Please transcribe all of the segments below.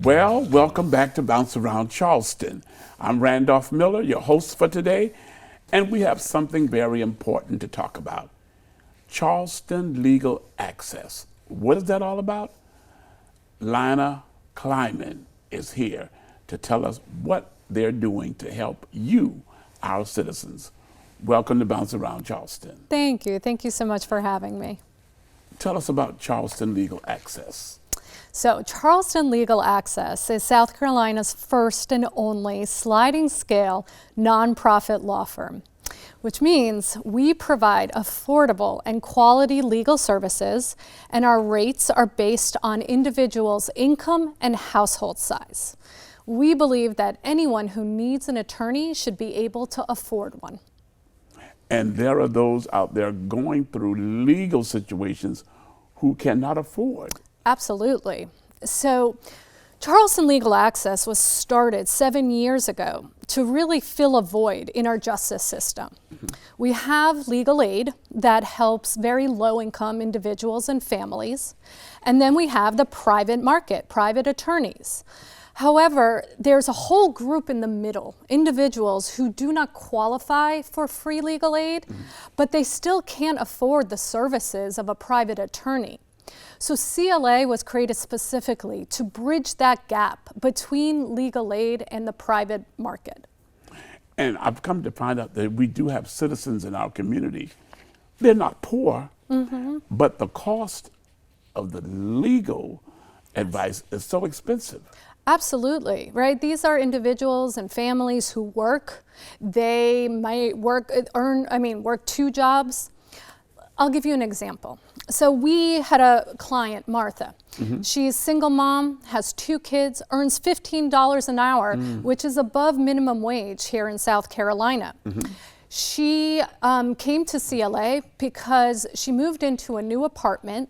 Well, welcome back to Bounce Around Charleston. I'm Randolph Miller, your host for today, and we have something very important to talk about. Charleston Legal Access. What is that all about? Lina Kleiman is here to tell us what they're doing to help you, our citizens. Welcome to Bounce Around Charleston. Thank you. Thank you so much for having me. Tell us about Charleston Legal Access. So Charleston Legal Access is South Carolina's first and only sliding scale nonprofit law firm, which means we provide affordable and quality legal services, and our rates are based on individuals' income and household size. We believe that anyone who needs an attorney should be able to afford one. And there are those out there going through legal situations who cannot afford. Absolutely. So Charleston Legal Access was started 7 years ago to really fill a void in our justice system. We have legal aid that helps very low-income individuals and families, and then we have the private market, private attorneys. However, there's a whole group in the middle, individuals who do not qualify for free legal aid, but they still can't afford the services of a private attorney. So CLA was created specifically to bridge that gap between legal aid and the private market. And I've come to find out that we do have citizens in our community. They're not poor, but the cost of the legal advice is so expensive. Absolutely, right? These are individuals and families who work. They might work 2 jobs. I'll give you an example. So we had a client, Martha. She's a single mom, has 2 kids, earns $15 an hour, which is above minimum wage here in South Carolina. She came to CLA because she moved into a new apartment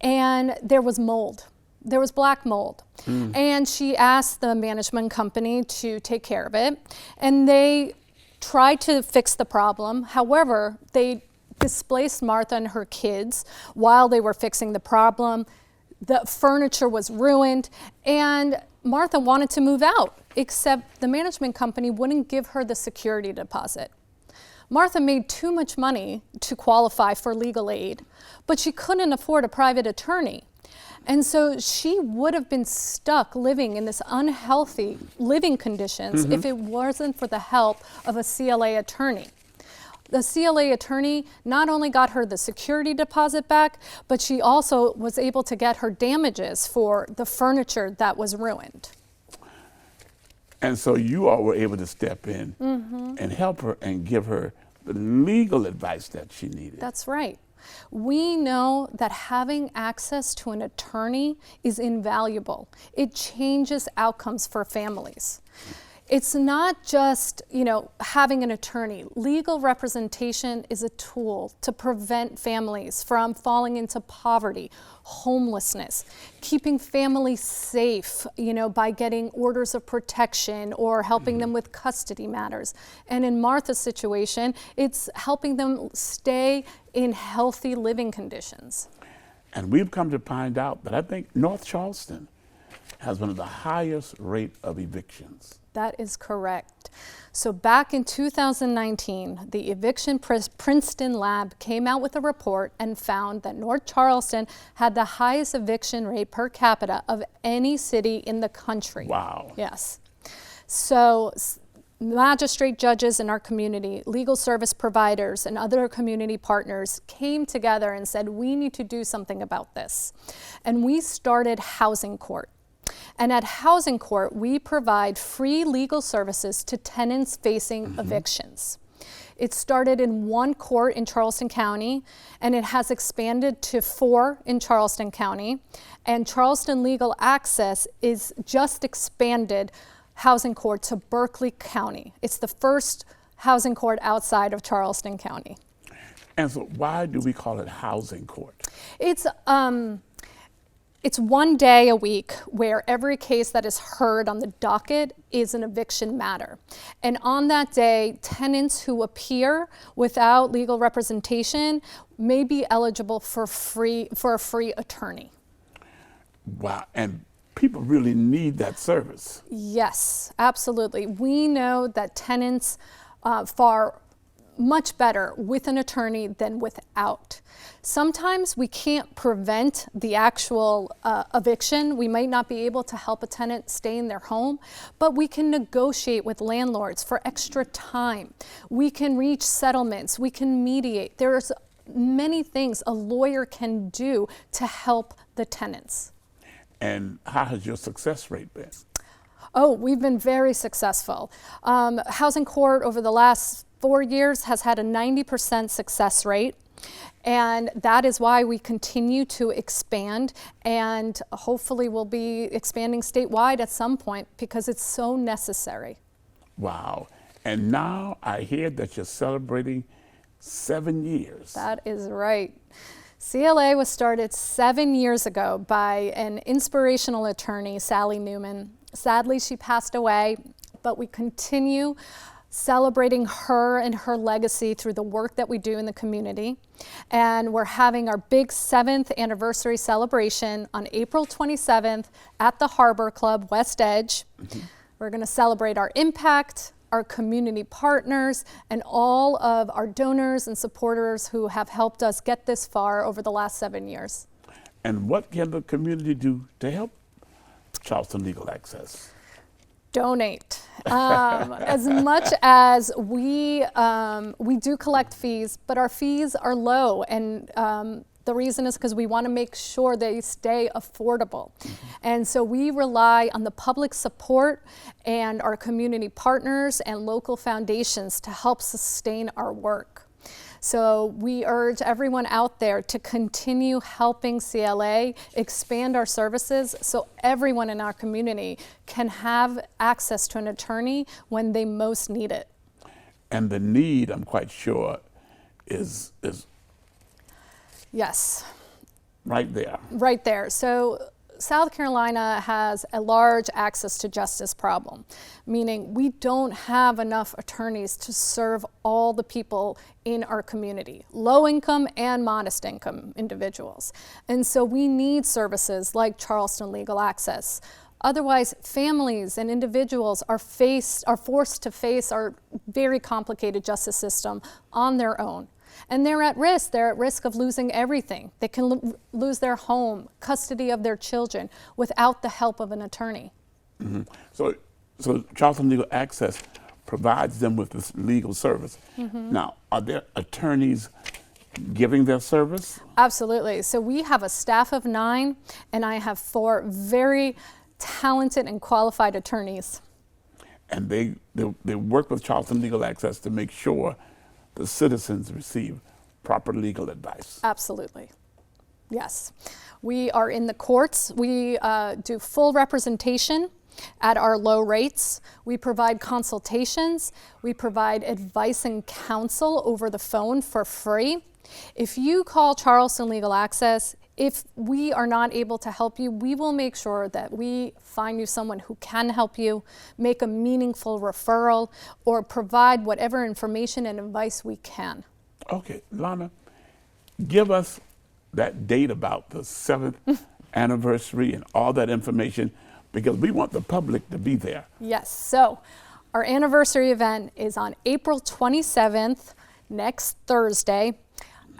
and there was mold. There was black mold. And she asked the management company to take care of it. And they tried to fix the problem. However, they displaced Martha and her kids while they were fixing the problem. The furniture was ruined, and Martha wanted to move out, except the management company wouldn't give her the security deposit. Martha made too much money to qualify for legal aid, but she couldn't afford a private attorney. And so she would have been stuck living in this unhealthy living conditions if it wasn't for the help of a CLA attorney. The CLA attorney not only got her the security deposit back, but she also was able to get her damages for the furniture that was ruined. And so you all were able to step in and help her and give her the legal advice that she needed. That's right. We know that having access to an attorney is invaluable. It changes outcomes for families. It's not just, having an attorney. Legal representation is a tool to prevent families from falling into poverty, homelessness, keeping families safe, by getting orders of protection or helping them with custody matters. And in Martha's situation, it's helping them stay in healthy living conditions. And we've come to find out that I think North Charleston has one of the highest rate of evictions. That is correct. So back in 2019, the Eviction Princeton Lab came out with a report and found that North Charleston had the highest eviction rate per capita of any city in the country. Wow. Yes. So magistrate judges in our community, legal service providers, and other community partners came together and said, we need to do something about this. And we started Housing Court. And at Housing Court, we provide free legal services to tenants facing evictions. It started in 1 court in Charleston County, and it has expanded to 4 in Charleston County. And Charleston Legal Access is just expanded Housing Court to Berkeley County. It's the first housing court outside of Charleston County. And so why do we call it Housing Court? It's 1 day a week where every case that is heard on the docket is an eviction matter. And on that day, tenants who appear without legal representation may be eligible for a free attorney. Wow. And people really need that service. Yes, absolutely. We know that tenants fare much better with an attorney than without. Sometimes we can't prevent the actual eviction. We might not be able to help a tenant stay in their home, but we can negotiate with landlords for extra time. We can reach settlements. We can mediate. There's many things a lawyer can do to help the tenants. And how has your success rate been? Oh, we've been very successful. Housing Court over the last 4 years has had a 90% success rate. And that is why we continue to expand, and hopefully we'll be expanding statewide at some point because it's so necessary. Wow. And now I hear that you're celebrating 7 years. That is right. CLA was started 7 years ago by an inspirational attorney, Sally Newman. Sadly, she passed away, but we continue celebrating her and her legacy through the work that we do in the community. And we're having our big 7th anniversary celebration on April 27th at the Harbor Club, West Edge. We're going to celebrate our impact, our community partners, and all of our donors and supporters who have helped us get this far over the last 7 years. And what can the community do to help Charleston Legal Access? Donate. As much as we do collect fees, but our fees are low, and the reason is because we want to make sure they stay affordable. And so we rely on the public support and our community partners and local foundations to help sustain our work. So we urge everyone out there to continue helping CLA expand our services so everyone in our community can have access to an attorney when they most need it. And the need, I'm quite sure, is Yes. right there. Right there. So South Carolina has a large access to justice problem, meaning we don't have enough attorneys to serve all the people in our community, low income and modest income individuals. And so we need services like Charleston Legal Access. Otherwise, families and individuals are forced to face our very complicated justice system on their own. And they're at risk. They're at risk of losing everything. They can lose their home, custody of their children, without the help of an attorney. So Charleston Legal Access provides them with this legal service. Now, are there attorneys giving their service? Absolutely. So we have a staff of 9, and I have 4 very talented and qualified attorneys. And they work with Charleston Legal Access to make sure the citizens receive proper legal advice. Absolutely. Yes. We are in the courts. We do full representation at our low rates. We provide consultations. We provide advice and counsel over the phone for free. If you call Charleston Legal Access, if we are not able to help you, we will make sure that we find you someone who can help you, make a meaningful referral, or provide whatever information and advice we can. Okay, Lana, give us that date about the 7th anniversary and all that information, because we want the public to be there. Yes, so our anniversary event is on April 27th, next Thursday,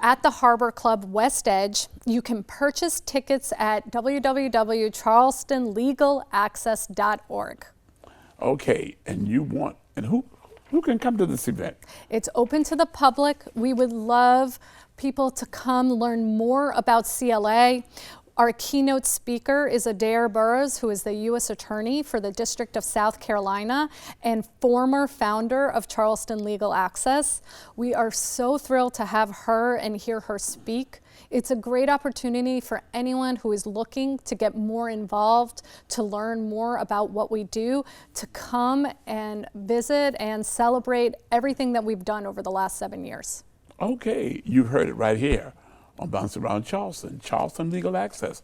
at the Harbor Club West Edge. You can purchase tickets at www.charlestonlegalaccess.org. Okay, and who can come to this event? It's open to the public. We would love people to come learn more about CLA. Our keynote speaker is Adair Burrows, who is the U.S. Attorney for the District of South Carolina and former founder of Charleston Legal Access. We are so thrilled to have her and hear her speak. It's a great opportunity for anyone who is looking to get more involved, to learn more about what we do, to come and visit and celebrate everything that we've done over the last 7 years. Okay, you've heard it right here on Bounce Around Charleston. Charleston Legal Access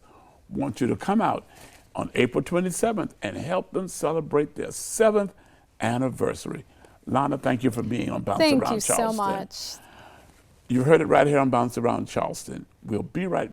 wants you to come out on April 27th and help them celebrate their 7th anniversary. Lana, thank you for being on Bounce Around Charleston. Thank you so much. You heard it right here on Bounce Around Charleston. We'll be right